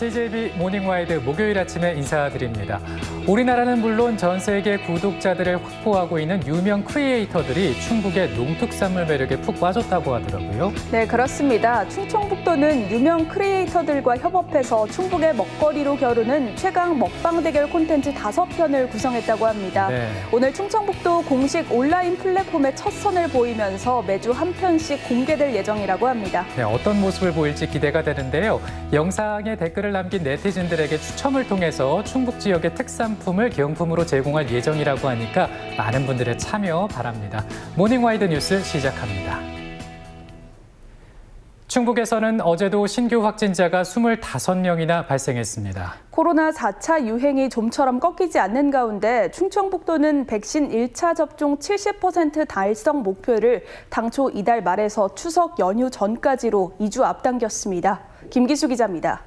CJB 모닝와이드 목요일 아침에 인사드립니다. 우리나라는 물론 전 세계 구독자들을 확보하고 있는 유명 크리에이터들이 충북의 농특산물 매력에 푹 빠졌다고 하더라고요. 네, 그렇습니다. 충청북도는 유명 크리에이터들과 협업해서 충북의 먹거리로 겨루는 최강 먹방 대결 콘텐츠 5편을 구성했다고 합니다. 네. 오늘 충청북도 공식 온라인 플랫폼에 첫 선을 보이면서 매주 한 편씩 공개될 예정이라고 합니다. 네, 어떤 모습을 보일지 기대가 되는데요. 영상에 댓글을 남긴 네티즌들에게 추첨을 통해서 충북 지역의 특산품을 기용품으로 제공할 예정이라고 하니까 많은 분들의 참여 바랍니다. 모닝와이드 뉴스 시작합니다. 충북에서는 어제도 신규 확진자가 25명이나 발생했습니다. 코로나 4차 유행이 좀처럼 꺾이지 않는 가운데 충청북도는 백신 1차 접종 70% 달성 목표를 당초 이달 말에서 추석 연휴 전까지로 2주 앞당겼습니다. 김기수 기자입니다.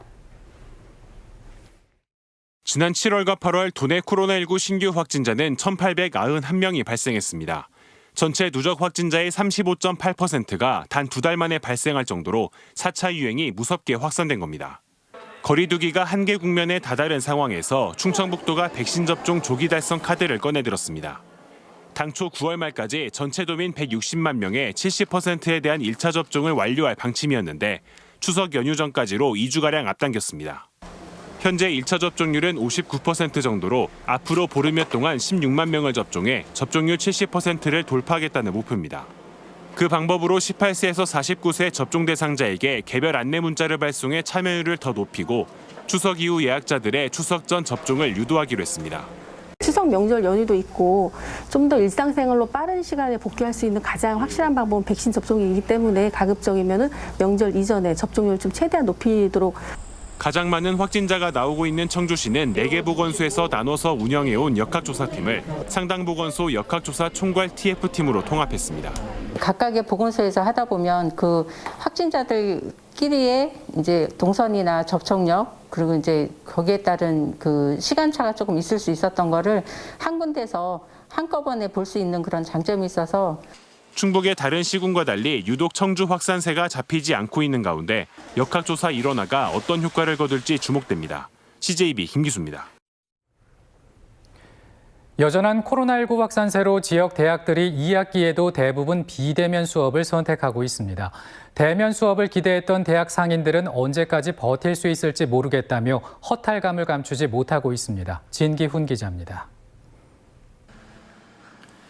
지난 7월과 8월 도내 코로나19 신규 확진자는 1,891명이 발생했습니다. 전체 누적 확진자의 35.8%가 단 2달 만에 발생할 정도로 4차 유행이 무섭게 확산된 겁니다. 거리 두기가 한계 국면에 다다른 상황에서 충청북도가 백신 접종 조기 달성 카드를 꺼내들었습니다. 당초 9월 말까지 전체 도민 160만 명의 70%에 대한 1차 접종을 완료할 방침이었는데 추석 연휴 전까지로 2주가량 앞당겼습니다. 현재 1차 접종률은 59% 정도로 앞으로 보름여 동안 16만 명을 접종해 접종률 70%를 돌파하겠다는 목표입니다. 그 방법으로 18세에서 49세 접종 대상자에게 개별 안내 문자를 발송해 참여율을 더 높이고 추석 이후 예약자들의 추석 전 접종을 유도하기로 했습니다. 추석 명절 연휴도 있고 좀 더 일상생활로 빠른 시간에 복귀할 수 있는 가장 확실한 방법은 백신 접종이기 때문에 가급적이면 명절 이전에 접종률 좀 최대한 높이도록. 가장 많은 확진자가 나오고 있는 청주시는 4개 보건소에서 나눠서 운영해온 역학조사팀을 상당보건소 역학조사 총괄 TF팀으로 통합했습니다. 각각의 보건소에서 하다 보면 그 확진자들끼리의 이제 동선이나 접촉력 그리고 이제 거기에 따른 그 시간차가 조금 있을 수 있었던 거를 한 군데서 한꺼번에 볼 수 있는 그런 장점이 있어서. 충북의 다른 시군과 달리 유독 청주 확산세가 잡히지 않고 있는 가운데 역학조사 일원화가 어떤 효과를 거둘지 주목됩니다. CJB 김기수입니다. 여전한 코로나19 확산세로 지역 대학들이 2학기에도 대부분 비대면 수업을 선택하고 있습니다. 대면 수업을 기대했던 대학 상인들은 언제까지 버틸 수 있을지 모르겠다며 허탈감을 감추지 못하고 있습니다. 진기훈 기자입니다.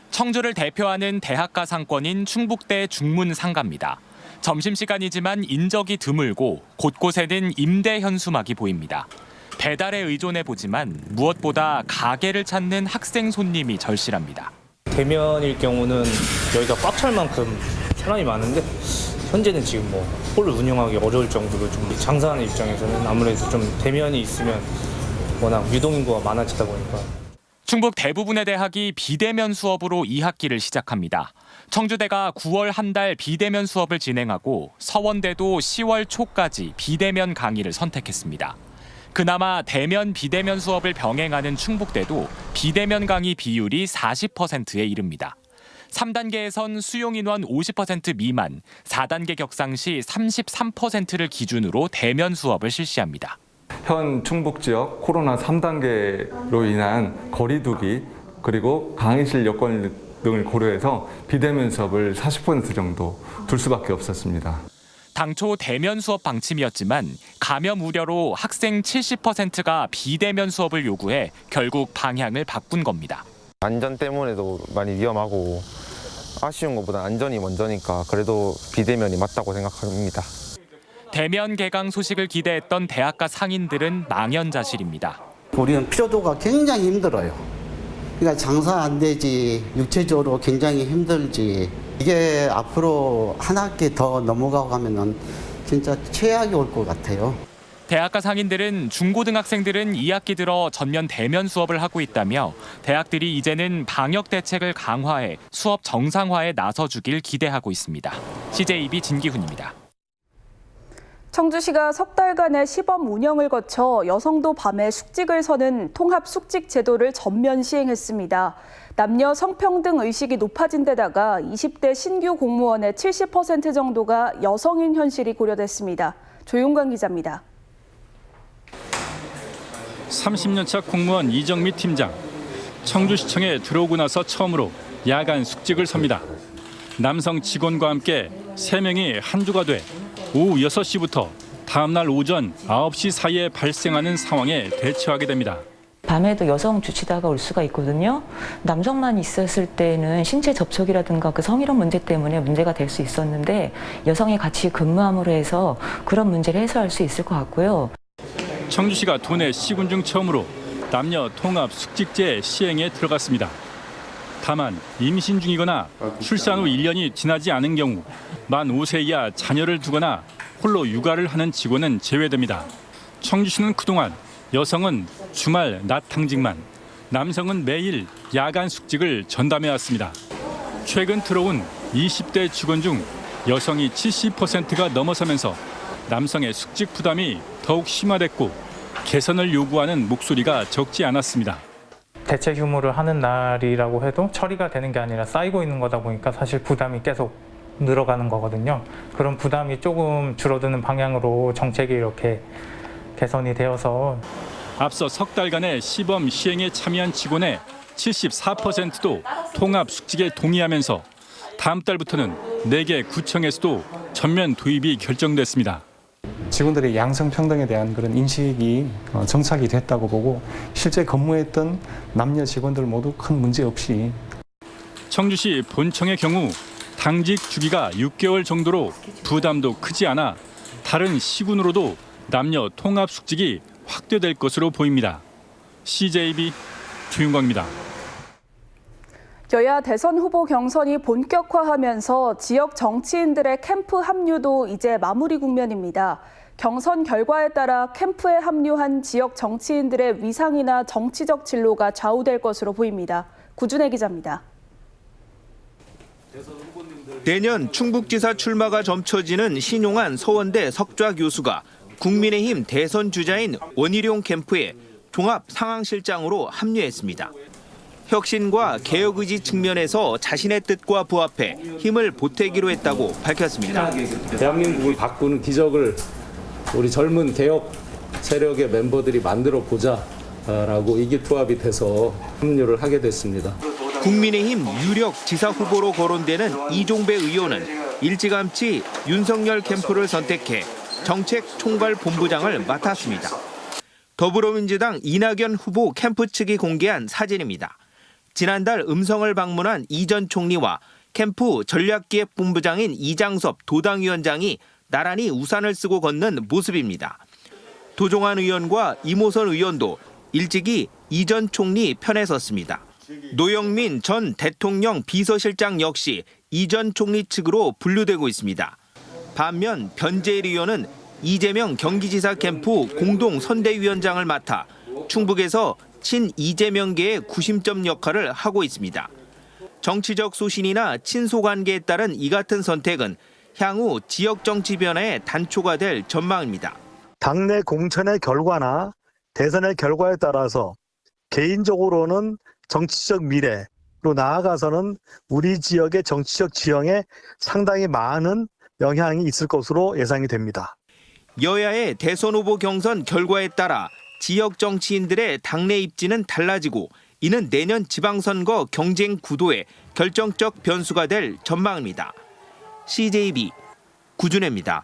청주를 대표하는 대학가 상권인 충북대 중문상가입니다. 점심시간이지만 인적이 드물고 곳곳에는 임대 현수막이 보입니다. 배달에 의존해 보지만 무엇보다 가게를 찾는 학생 손님이 절실합니다. 대면일 경우는 여기가 꽉 찰 만큼 사람이 많은데 현재는 지금 홀을 운영하기 어려울 정도로 좀 장사하는 입장에서는 아무래도 좀 대면이 있으면 워낙 유동인구가 많아지다 보니까. 충북 대부분의 대학이 비대면 수업으로 2학기를 시작합니다. 청주대가 9월 한 달 비대면 수업을 진행하고 서원대도 10월 초까지 비대면 강의를 선택했습니다. 그나마 대면 비대면 수업을 병행하는 충북대도 비대면 강의 비율이 40%에 이릅니다. 3단계에선 수용 인원 50% 미만, 4단계 격상 시 33%를 기준으로 대면 수업을 실시합니다. 현 충북 지역 코로나 3단계로 인한 거리 두기 그리고 강의실 여건 등을 고려해서 비대면 수업을 40% 정도 둘 수밖에 없었습니다. 당초 대면 수업 방침이었지만 감염 우려로 학생 70%가 비대면 수업을 요구해 결국 방향을 바꾼 겁니다. 안전 때문에도 많이 위험하고 아쉬운 것보다 안전이 먼저니까 그래도 비대면이 맞다고 생각합니다. 대면 개강 소식을 기대했던 대학가 상인들은 망연자실입니다. 우리는 피로도가 굉장히 힘들어요. 그러니까 장사 안 되지, 육체적으로 굉장히 힘들지. 이게 앞으로 한 학기 더 넘어가고 하면은 진짜 최악이 올 것 같아요. 대학가 상인들은 중고등학생들은 2학기 들어 전면 대면 수업을 하고 있다며 대학들이 이제는 방역 대책을 강화해 수업 정상화에 나서주길 기대하고 있습니다. CJB 진기훈입니다. 청주시가 석 달간의 시범 운영을 거쳐 여성도 밤에 숙직을 서는 통합 숙직 제도를 전면 시행했습니다. 남녀 성평등 의식이 높아진 데다가 20대 신규 공무원의 70% 정도가 여성인 현실이 고려됐습니다. 조용관 기자입니다. 30년차 공무원 이정미 팀장. 청주시청에 들어오고 나서 처음으로 야간 숙직을 섭니다. 남성 직원과 함께 3명이 한 주가 돼 오후 6시부터 다음 날 오전 9시 사이에 발생하는 상황에 대처하게 됩니다. 밤에도 여성 주치다가 올 수가 있거든요. 남성만 있었을 때는 신체 접촉이라든가 그 성희롱 문제 때문에 문제가 될 수 있었는데 여성이 같이 근무함으로 해서 그런 문제를 해소할 수 있을 것 같고요. 청주시가 도내 시군 중 처음으로 남녀 통합 숙직제 시행에 들어갔습니다. 다만 임신 중이거나 출산 후 1년이 지나지 않은 경우 만 5세 이하 자녀를 두거나 홀로 육아를 하는 직원은 제외됩니다. 청주시는 그동안 여성은 주말 낮 당직만, 남성은 매일 야간 숙직을 전담해왔습니다. 최근 들어온 20대 직원 중 여성이 70%가 넘어서면서 남성의 숙직 부담이 더욱 심화됐고 개선을 요구하는 목소리가 적지 않았습니다. 대체 휴무를 하는 날이라고 해도 처리가 되는 게 아니라 쌓이고 있는 거다 보니까 사실 부담이 계속 늘어가는 거거든요. 그런 부담이 조금 줄어드는 방향으로 정책이 이렇게 개선이 되어서 앞서 석 달간의 시범 시행에 참여한 직원의 74%도 통합 숙직에 동의하면서 다음 달부터는 4개 구청에서도 전면 도입이 결정됐습니다. 직원들의 양성평등에 대한 그런 인식이 정착이 됐다고 보고 실제 근무했던 남녀 직원들 모두 큰 문제 없이. 청주시 본청의 경우 당직 주기가 6개월 정도로 부담도 크지 않아 다른 시군으로도 남녀 통합 숙직이 확대될 것으로 보입니다. CJB 주윤광입니다. 여야 대선 후보 경선이 본격화하면서 지역 정치인들의 캠프 합류도 이제 마무리 국면입니다. 경선 결과에 따라 캠프에 합류한 지역 정치인들의 위상이나 정치적 진로가 좌우될 것으로 보입니다. 구준혜 기자입니다. 내년 충북지사 출마가 점쳐지는 신용한 서원대 석좌 교수가 국민의힘 대선 주자인 원희룡 캠프에 종합 상황실장으로 합류했습니다. 혁신과 개혁 의지 측면에서 자신의 뜻과 부합해 힘을 보태기로 했다고 밝혔습니다. 대한민국을 바꾸는 기적을 우리 젊은 개혁 세력의 멤버들이 만들어 보자라고 의기투합이 돼서 합류를 하게 됐습니다. 국민의힘 유력 지사 후보로 거론되는 이종배 의원은 일찌감치 윤석열 캠프를 선택해 정책 총괄 본부장을 맡았습니다. 더불어민주당 이낙연 후보 캠프 측이 공개한 사진입니다. 지난달 음성을 방문한 이 전 총리와 캠프 전략기획본부장인 이장섭 도당위원장이 나란히 우산을 쓰고 걷는 모습입니다. 도종환 의원과 이모선 의원도 일찍이 이 전 총리 편에 섰습니다. 노영민 전 대통령 비서실장 역시 이 전 총리 측으로 분류되고 있습니다. 반면 변재일 의원은 이재명 경기지사 캠프 공동선대위원장을 맡아 충북에서 친이재명계의 구심점 역할을 하고 있습니다. 정치적 소신이나 친소 관계에 따른 이 같은 선택은 향후 지역 정치 변화의 단초가 될 전망입니다. 당내 공천의 결과나 대선의 결과에 따라서 개인적으로는 정치적 미래로 나아가서는 우리 지역의 정치적 지형에 상당히 많은 영향이 있을 것으로 예상이 됩니다. 여야의 대선 후보 경선 결과에 따라 지역 정치인들의 당내 입지는 달라지고 이는 내년 지방선거 경쟁 구도에 결정적 변수가 될 전망입니다. CJB 구준혜입니다.